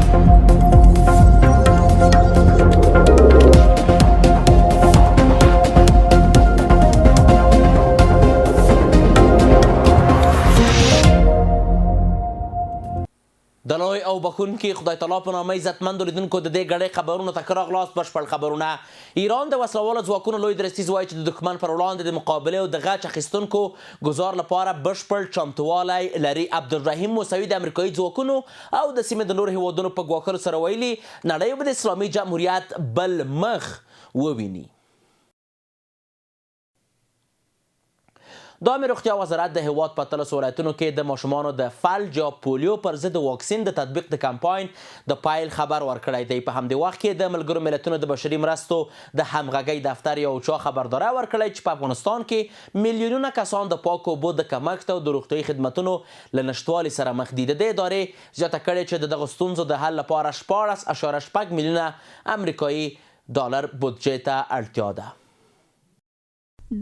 د لوی او بخونکي خدای تعالی په نامه عزتمندو لیدونکو د دې ګړۍ خبرونو ته ښه راغلاست. بشپړ خبرونه. ایران د وسلوالو ځواکونو لوی درستیز وایي چې د دښمن پر وړاندې د مقابلې او د غچ اخیستونکو ګزار لپاره بشپړ چمتووالی لري. عبدالرحیم موسوي د امریکایي ځواکونو او د سیمې د نورو هیوادونو په ګواښلو سره ویلي نړۍ به د اسلامي جمهوریت بل مخ وویني. د عامه روغتیا وزارت د هیواد په 13 ولایتونو کې د ماشومانو د فلج یا پولیو پر ضد واکسین د تطبیق د کمپاین د پایل خبر ورکړی دی. په همدې وخت کې د ملګرو ملتونو د بشري مرستو د همغږۍ دفتر یو چا خبرداری ورکړی چې په افغانستان کې میلیونونه کسان د پاکو اوبو د کمښت او د روغتیایي خدمتونو له نشتوالي سره مخ دي. د دې ادارې زیاته کړې چې د دغو ستونزو د حل لپاره 14.8 میلیونه امریکایي ډالر بودجې ته اړتیا ده.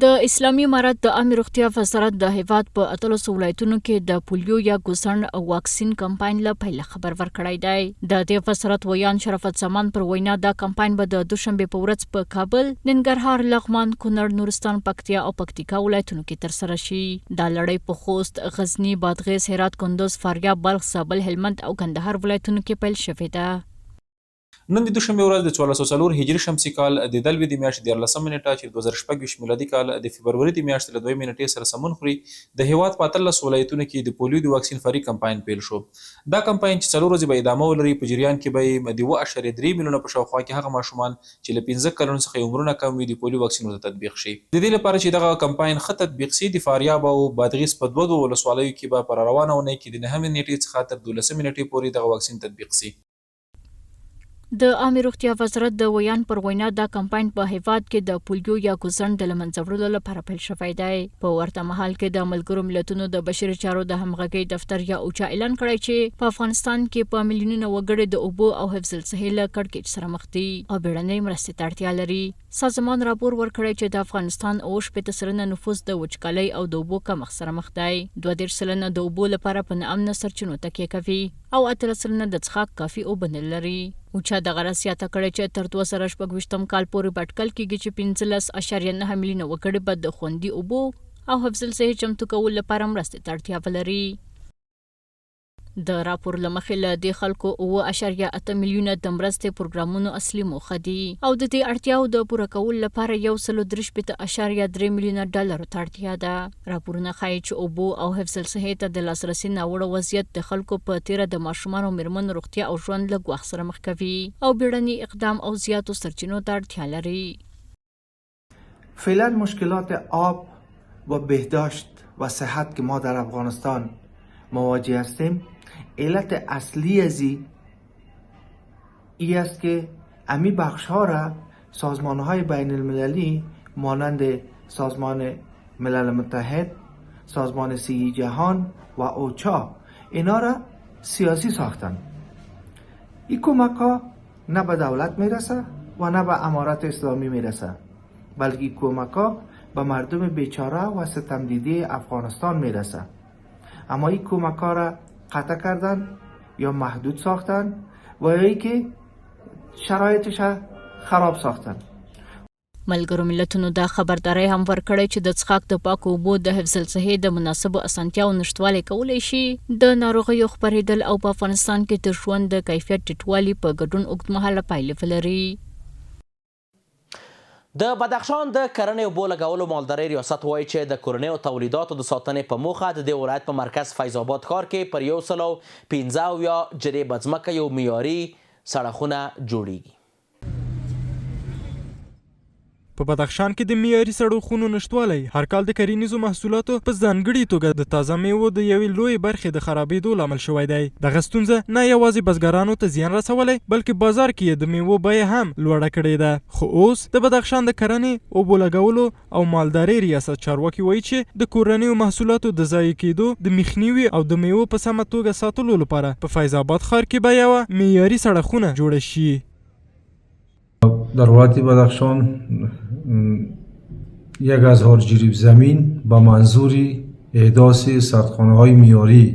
د اسلامي امارت د عامه روغتیا وزارت د هیواد په 13 ولایتونو کې د پولیو یا ګوسڼ او واکسین کمپاین له پیله خبر ورکړی دی. د دې وزارت ویان شرافت زمان پر وینا دا کمپاین به د دوشنبه په ورځ په کابل، ننګرهار، لغمان، کونړ، نورستان، پکتیا او پکتیکا ولایتونو کې ترسره شي. دا لړۍ په خوست، غزنی، بادغیس، هرات، کندوز، فاریاب، بلخ، زابل، هلمند او کندهار ولایتونو کې پیل شوې ده. نن د دوشنبه ورځ د 1404 هجري شمسي کال د دلوي د میاشتې 14 نیټه چې 2016 میلادي کال د فبروري د میاشتې له 2 نیټې سره سمون خوري د هیواد په 13 ولایتونو کې د پولیو د واکسین فري کمپاین پیل شو. دا کمپاین چې 4 ورځې به ادامه ولري په جریان کې به د 1.3 میلیونه په شاوخوا کې هغه ماشومان چې له 15 کلونو څخه عمرونه کم وي د پولیو واکسینونو ته تطبیق شي. د دې لپاره چې دغه کمپاین ښه تطبیق شي د فاریاب او بادغیس په 2 ولسوالیو کې به پر روانه ونې کې د 9 نیټې څخه تر 12 نیټې پورې دغه واکسین تطبیق شي. د عامه روغتیا وزارت د ویان پر وینا دا کمپاین په هیواد کې د پولیو یا ګوسڼ د له منځه وړلو لپاره پیل شوی دی. په ورته مهال کې د ملګرو ملتونو د بشري چارو د همغږۍ دفتر یا اوچا اعلان کړی چې په افغانستان کې په میلیونونو وګړي د اوبو او حفظ الصحې له کړکېچ سره مخ دي او بیړنۍ مرستې ته اړتیا لري. سازمان راپور ورکړی چې د افغانستان 80% نفوس د وچکالۍ او د اوبو کمښت سره مخ دی. 32% د اوبو لپاره په ناامنه سرچینو تکیه کوي او 18% د څښاک کافي اوبه نه لري. اوچا دغه راز زیاته کړې چې تر 2026 کال پورې به اټکل کېږي چې 15.9 میلیونه وګړي به د خوندي اوبو او حفظ الصحې چمتو کولو لپاره مرستې ته اړتیا ولري. د راپور له مخې له دې خلکو 7.8 میلیونه د مرستې پروګرامونو اصلي موخه دي او د دې اړتیاو د پوره کولو لپاره 1.3 میلیونه ډالرو ته اړتیا ده. راپورونه ښایي چې اوبو او حفظ الصحې ته د لاسرسي ناوړه وضعیت د خلکو په تیره د ماشومانو او میرمنو روغتیا او ژوند له ګواښ سره مخ کوي او بیړني اقدام او زیاتو سرچینو ته اړتیا لري. فعلا مشکلات آب و بهداشت و صحت که ما در افغانستان مواجه هستیم، علت اصلی ازی ای است که امی بخش ها را سازمان های بین المللی مانند سازمان ملل متحد، سازمان صحی جهان و اوچا اینا را سیاسی ساختن. این کمک ها نه به دولت میرسه و نه به امارت اسلامی میرسه، بلکه این کمک ها به مردم بیچاره و ستمدیده افغانستان میرسه. اما این کمک ها را قطع کردن یا محدود ساختن و یا که شرایطش خراب ساختن. ملګرو ملتونو دا خبرداری هم ورکړی چې د څښاک د پاکو اوبو د حفظ الصحې د مناسبو اسانتیاو نشتوالی کولی شي د ناروغیو خپرېدل او په افغانستان کې د ژوند د کیفیت ټیټوالي په ګډون اوږدمهاله پایلې ولري. د بدخشان د کرنې اوبو لګولو مالدارۍ ریاست وایي چې د کورنیو تولیداتو د ساتنې په موخه د دې ولایت په مرکز فیض آباد ښار کې پر 115 جریبه ځمکه یو معیاري سړکونه جوړیږي. په بدخشان کې د معیاري سړکونو نشتوالی هر کال د کرنیزو محصولاتو په ځانګړي توګه د تازه میوو د یوې لویې برخې د خرابېدو لامل شوی دی. دغه ستونزه نه یوازې بزګرانو ته زیان رسولی بلکې بازار کې یې د میوو بیه هم لوړه کړې ده. خو اوس د بدخشان د کرنې، اوبو لګولو او مالدارۍ ریاست چارواکي وایي چې د کورنیو محصولاتو د ضایع کېدو د مخنیوي او د میوو په سمه توګه ساتلو لپاره په فیض آباد ښار کې به یوه معیاري سړکونه جوړه شي. در ولایت بدخشان 1000 جریب زمین با منظور احداث سردخانه های معیاری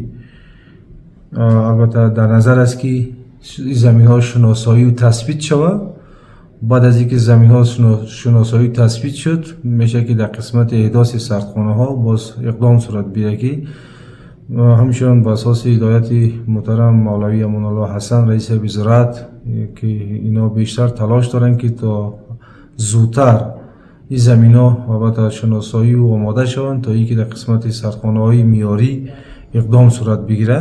البته در نظر است که زمین ها شناسایی و تثبیت شود. بعد از اینکه زمین ها شناسایی تثبیت شد میشه که در قسمت احداث سردخانه ها باز اقدام صورت بگیرد. همچنان به اساس هدایت محترم مولوی امان الله حسن رئیس وزارت که اینا بیشتر تلاش دارن که تا زودتر این زمین ها البته شناسایی و آماده شوند تا اینکه در قسمت سردخانه های معیاری اقدام صورت بگیره.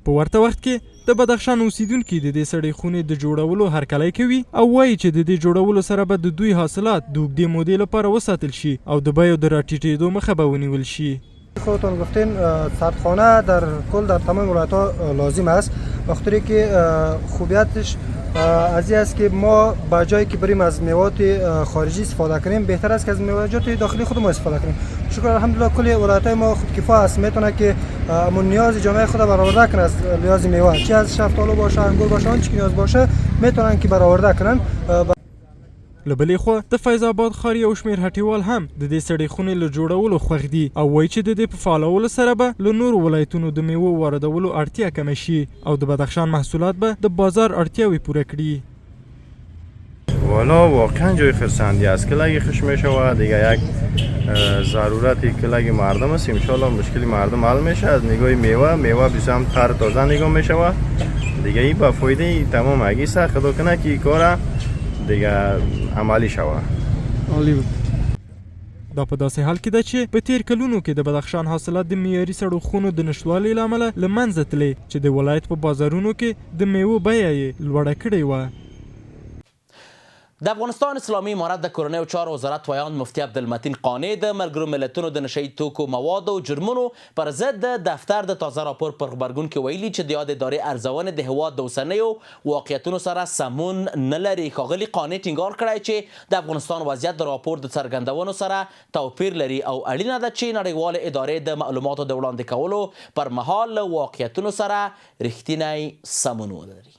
په ورته وخت کې د بدخشان اوسیدونکي د دې سړې خونې د جوړولو هرکلی کوي او وایي چې د دې جوړولو سره به د دوی حاصلات د اوږدې مودې لپاره وساتل شي او د بیو د راټیټېدو مخه به ونیول شي. خودتون گفتین سردخانه در کل در تمام ولایت‌ها لازم است، بخاطر که خوبیتش از این است که ما با جایی که بریم از میوات خارجی استفاده کنیم بهتر است که از میوات داخلی خودمون استفاده کنیم. شکر الحمدلله کل ولایت‌های ما خودکفا است، میتونه که همون نیاز جامعه خود برآورده کنه از نیاز میوه، چه از شفتالو باشه انگور باشه آنچه که نیاز باشه میتونن که برآورده کنن. له بلې خوا د فیض آباد ښار یو شمېر هټیوال هم د دې سړې خونې له جوړولو خوښ دي او وایي چې د دې په فعالولو سره به له نورو ولایتونو د میوو واردولو اړتیا کمه شي او د بدخشان محصولات به د بازار اړتیاوې پوره کړي. والا واقعا جای خرسندی است. کلاگی خوش میشه دیگه یک ضرورتی کلاگی مردم است. انشالله مشکلی مردم حل میشه. از نگاه میوه بسیار تر تازه نگاه میشه دیگه. این با فایده تمام اگیست خدا کنه که کار دیگه عملی شوه. دا په داسې حال کې ده چې په تیر کلونو کې د بدخشان حاصلات د معیاري سړو خونو د نشتوالي له امله له منځه تللې چې د ولایت په بازارونو کې د میوو بیه یې لوړه کړې وه. د افغانستان اسلامي امارت د کورنیو چارو وزارت ویاند مفتي عبدالمتین قانع د ملګرو ملتونو د نشهیي توکو موادو او جرمونو پر ضد د دفتر د تازه راپور پر غبرګون کې ویلي چې د یاد ادارې ارزونې د هیواد د اوسنیو واقعیتونو سره سمون نه لري. ښاغلي قانع ټینګار کړی چې د افغانستان وضعیت د راپور د څرګندونو سره توپیر لري او اړینه ده چې نړیوالې ادارې د معلوماتو د وړاندې کولو پر مهال له واقعیتونو سره رښتینی سمون ولري.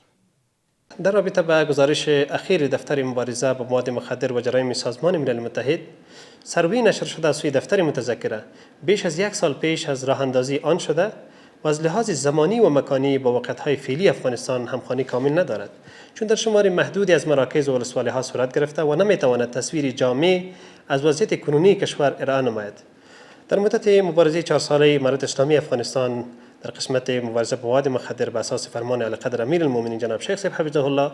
در رابطه با گزارش اخیر دفتر مبارزه با مواد مخدر و جرایم سازمان ملل متحد، سروی نشر شده از سوی دفتر متذکره بیش از یک سال پیش از راه اندازی آن شده و از لحاظ زمانی و مکانی با واقعیت‌های فعلی افغانستان همخوانی کامل ندارد، چون در شمار محدودی از مراکز و ولسوالی‌ها صورت گرفته و نمیتواند تصویر جامع از وضعیت کنونی کشور ارائه نماید. در مدت مبارزه 4 ساله امارت اسلامی افغانستان در قسمت مبارزه با مواد مخدر به اساس فرمان اعلیقدر امیرالمؤمنین جناب شیخ صاحب حفظه الله،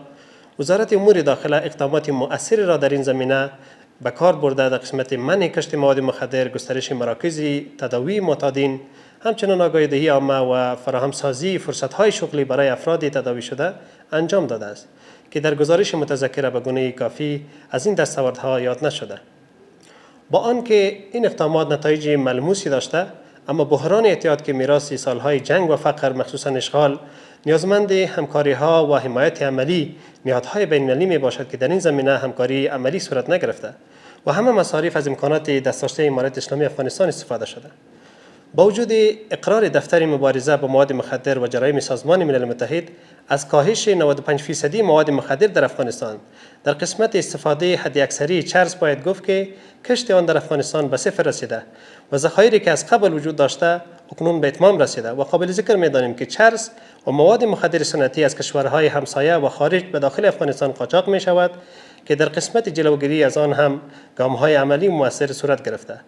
وزارت امور داخله اقدامات مؤثر را در این زمینه به کار برده در قسمت منع کشت مواد مخدر، گسترش مراکز تداوی معتادین، همچنین آگاهی عامه و فراهمسازی فرصت‌های شغلی برای افراد تداوی شده انجام داده است که در گزارش متذکره به گونه کافی از این دستاوردها یاد نشده. با آنکه این اقدامات نتایج ملموسی داشته، اما بحران اعتیاد که میراث سالهای جنگ و فقر مخصوصا اشغال نیازمند همکاری‌ها و حمایت عملی نهادهای بین‌المللی میباشد که در این زمینه همکاری عملی صورت نگرفته و همه مصارف از امکانات دسترسی امارت اسلامی افغانستان استفاده شده. با وجود اقرار دفتر مبارزه با مواد مخدر و جرایم سازمان ملل متحد از کاهش 95% مواد مخدر در افغانستان، در قسمت استفاده حداکثری چرس باید گفت که کشت آن در افغانستان به صفر رسیده و ذخایری که از قبل وجود داشته اکنون به اتمام رسیده و قابل ذکر می‌دانیم که چرس و مواد مخدر سنتی از کشورهای همسایه و خارج به داخل افغانستان قاچاق می شود که در قسمت جلوگیری از آن هم گام‌های عملی مؤثر صورت گرفته.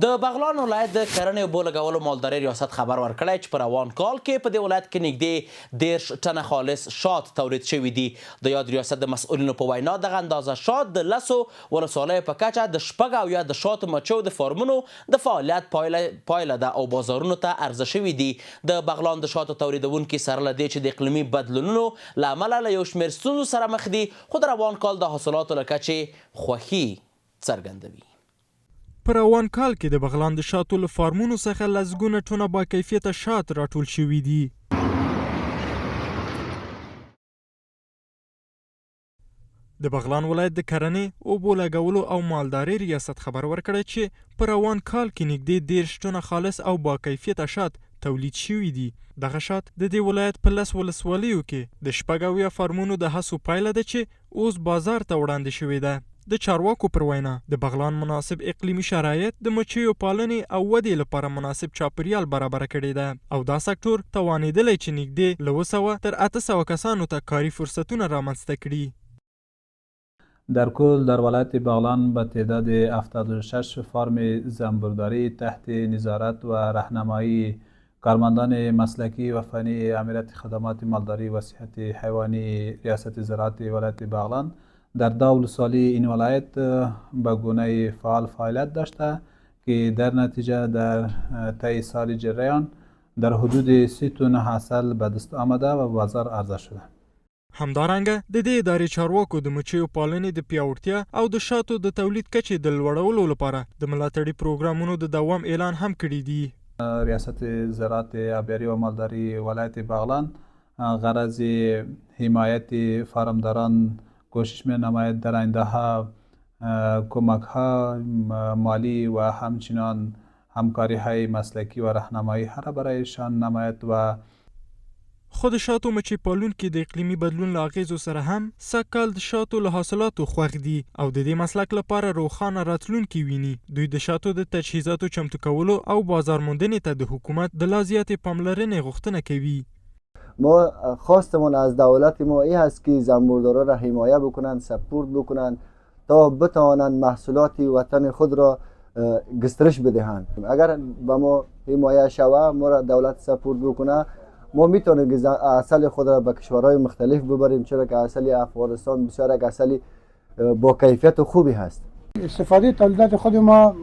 د بغلان ولایت د کرنې اوبو لګولو مالدارۍ ریاست خبر ورکړی چې په روان کال کې په دې ولایت کې نږدې 10 ټنه خالص شات تولید شوي دي. د یاد ریاست د مسؤلینو په وینا دغه اندازه شات د 10 ولسوالیو په کچه د 6 د شاتو مچو د فارمونو د فعالیت پایله ده او بازارونو ته عرضه شوي دي. د بغلان د شاتو تولیدونکي سره له دې چې د اقلیمي بدلونونو له امله له یو شمېر ستونزو سره مخ دي، خو د روان کال د حاصلاتو له کچې خوښي څرګندوي. په روان کال کې د بغلان د شاتو له فارمونو څخه لسګونه ټنه با کیفیته شات راټول شوي دي. د بغلان ولایت د کرنې، اوبو لګولو او مالدارۍ ریاست خبر ورکړی چې په روان کال کې نږدې 10 ټنه خالص او با کیفیته شات تولید شوي دي. دغه شات د دې ولایت په 10 ولسوالیو کې د 6 فارمونو د هڅو پایله ده چې اوس بازار ته وړاندې شوې ده. د چارواکو پر وینا د بغلان مناسب اقلیمي شرایط د مچیو پالنې او ودې لپاره مناسب چاپیریال برابر کړی ده او دا سکتور توانېدلی چې نږدې له 200 تر 800 کسانو ته کاري فرصتونه رامنځته کړي. در کل در ولایت بغلان به تعداد 76 فارم زنبورداری تحت نظارت و راهنمایی کارمندان مسلکی و فنی امنیت خدمات مالداری و صحت حیوانی ریاست زراعت ولایت بغلان در دور سالی این ولایت به گونه فعال فعالیت داشته که در نتیجه در طی سال جریان در حدود 30 تن حاصل به دست آمده و بازار عرضه شده. همدارنګه د دې ادارې چارواکو د مچیو پالنې د پیاوړتیا او د شاتو د تولید کچې د لوړولو لپاره د ملاتړي پروګرامونو د دوام اعلان هم کړی دی. ریاست زراعت آبیاری و مالداری ولایت بغلان غرض حمایت فارمداران کوشش می نماید در آینده ها کمک ها مالی و همچنان همکاری های مسلکی و راهنمایی ها را برایشان نماید و خود شاتو مچی پالونکي د اقلیمي بدلون له اغیزو سره هم سږکال د شاتو له حاصلاتو خوښ دي او د دې مسلک لپاره روښانه راتلونکي ویني. دوی د شاتو د تجهیزاتو چمتو کولو او بازار موندنې ته د حکومت د لا زیاتې پاملرنې غوښتنه کوي. ما خواستمون از دولت ما این هست که زنبوردارا را حمایت بکنن، سپورت بکنن تا بتوانند محصولات وطن خود را گسترش بدهند. اگر به ما حمایت شوه، ما را دولت سپورت بکنه، ما میتونیم عسل خود را به کشورهای مختلف ببریم، چرا که عسل افغانستان بسیار یک عسل با کیفیت و خوبی هست. استفاده تولیدات خود ما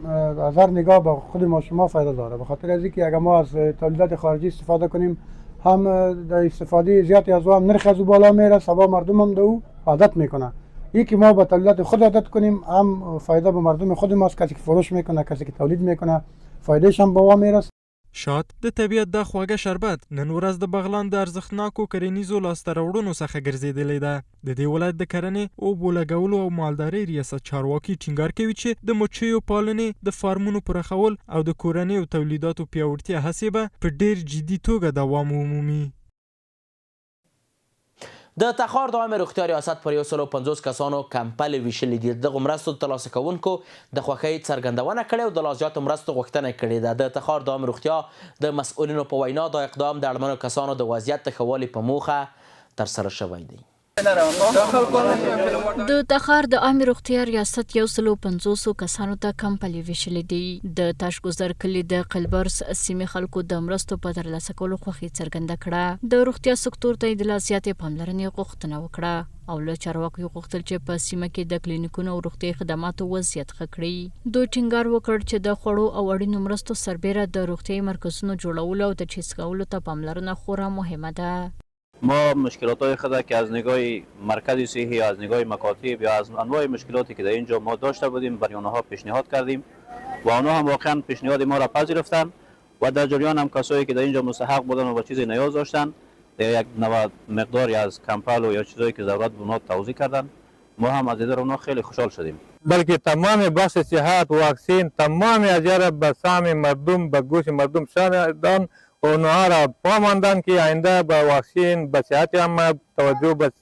از هر نگاه به خود ما شما فایده داره، به خاطر از اینکه اگر ما از تولیدات خارجی استفاده کنیم هم در استفاده زیادی از هم نرخ از بالا میره، سبا مردم هم دو عادت میکنه. یکی ما به تولیدات خود عادت کنیم هم فایده به مردم خود ماست، کسی که فروش میکنه، کسی که تولید میکنه فایدهش هم به وا میرسه. شات د طبیعت د خواږه شربت نن ورځ د بغلان د ارزښتناکو کرنیزو لاسته راوړنو څخه ګرځېدلی ده. د دې ولایت د کرنې اوبو لګولو او مالدارۍ ریاست چارواکي ټینګار کوي چې د مچیو پالنې د فارمونو پراخول او د کورنۍ او تولیداتو پیاوړتیا هڅې به په ډېر جدي توګه دوام ومومي. د تخار د عامه روغتیا ریاست پر 150 کسانو کمپل ویشلي دي. دغو مرستو د ترلاسه کوونکو د خوښۍ څرګندونه کړې او د لا زیاتو مرستو غوښتنه کړې ده. د تخار د عامه روغتیا د مسؤلینو په وینا دا اقدام د اړمنو کسانو د وضعیت د ښه والي په موخه ترسره شوی دی. د تخار د عامه روغتیا ریاست 150 کسانو ته کمپلې ویشلې دي. د تاشګذر کلي د قلبرس سیمې خلکو د مرستو په ترلاسه کولو خوښي څرګنده کړه. د روغتیا سکتور ته د لا زیاتې پاملرنې غوښتنه وکړه او له چارواکو غوښتل چې په سیمه کې د کلینیکونو او روغتیايي خدماتو وضعیت ښه کړي. دوی ټینګار وکړ چې د خوړو او اړینو مرستو سربیره د روغتیايي مرکزونو جوړولو او تجهیز کولو ته پاملرنه خورا مهمه ده. ما مشکلات‌های خود که از نگاه مرکز صحی، از نگاه مکاتب یا از انواع مشکلاتی که در اینجا ما داشته بودیم برای آنها پیشنهاد کردیم و آنها هم واقعا پیشنهاد ما را پذیرفتند و در جریان هم کسایی که در اینجا مستحق بودن و با چیزی نیاز داشتن یک مقداری از کمپل یا چیزایی که ضرورت بود توضیح کردن. ما هم از دیدار اونها خیلی خوشحال شدیم. بلکه تمام بحث صحت، واکسین، تمام اجاره به سهم مردم، به گوش مردم شدن و اونها را پاماندن که آینده به واکسین، به صحت عامه توجه، به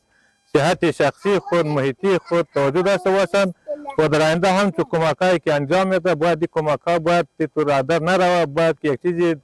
صحت شخصی خود، محیطی خود توجه داشته باشند و در آینده هم چون کمکایی که انجام میده باید این کمک‌ها باید تو رادار نروه، باید که یک چیزی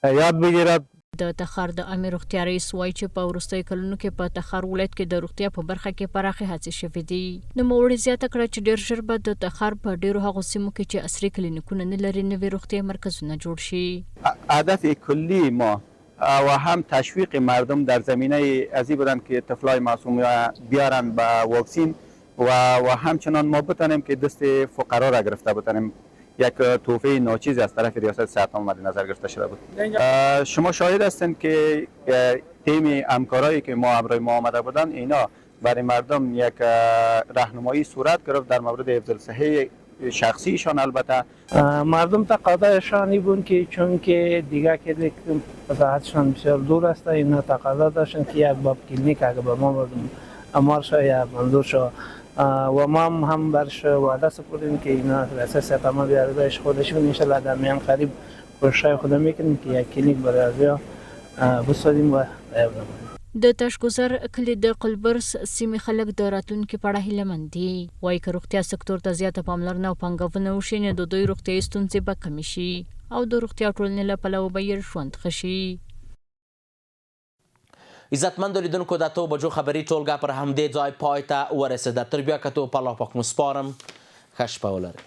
یاد بگیرد. د تخار د عامه روغتیا رئیس وایي چې په وروستیو کلونو کې په تخار ولایت کې د روغتیا په برخه کې پراخې هڅې شوې دي. نوموړي زیاته کړه چې ډېر ژر به د تخار په ډېرو هغو سیمو کې چې عصري کلینیکونه نه لري نوي روغتیا مرکزونه جوړ شي. هدف کلی ما و هم تشویق مردم در زمینه ازی بودن که طفلای معصوم بیارن به واکسین و همچنان ما بتانیم که دست فقرا را گرفته بتانیم. یک توفیه ناچیزی از طرف ریاست صحت مد نظر گرفته شده بود. شما شاهد هستین که تیم همکارایی که ما همراه ما آمده بودن اینا برای مردم یک راهنمایی صورت گرفت در مورد حفظ صحه شخصیشان. البته مردم تقاضایشان بود که چون که دیگه که وضاحتشان بسیار دور است، اینا تقاضا داشتن که یک باب کلینیک اگه به ما مردم امار شد یا منظور شد و ما هم برش وعده سپردیم که اینا اساس تمام بیارزش خودشون ان شاء الله در میان قریب کوشش خود میکنیم که یک کلینیک برای ازیا بسازیم و د تاشګذر کلي د قلبرس سیمې خلک د راتلونکي په اړه هیلهمند دي. وایي که روغتیا سکتور ته زیاته پاملرنه او پانګونه وشي نو د دوی روغتیایي ستونزې به کمې شي او د روغتیا ټولنې له پلوه به یې ژوند ښه شي. عزتمندو لیدونکو د 8 بجو خبري ټولګه پر همدې ځای پای ته ورسېده. تر بیا کتو په الله پاک مو سپارم. ښه شپه ولرئ.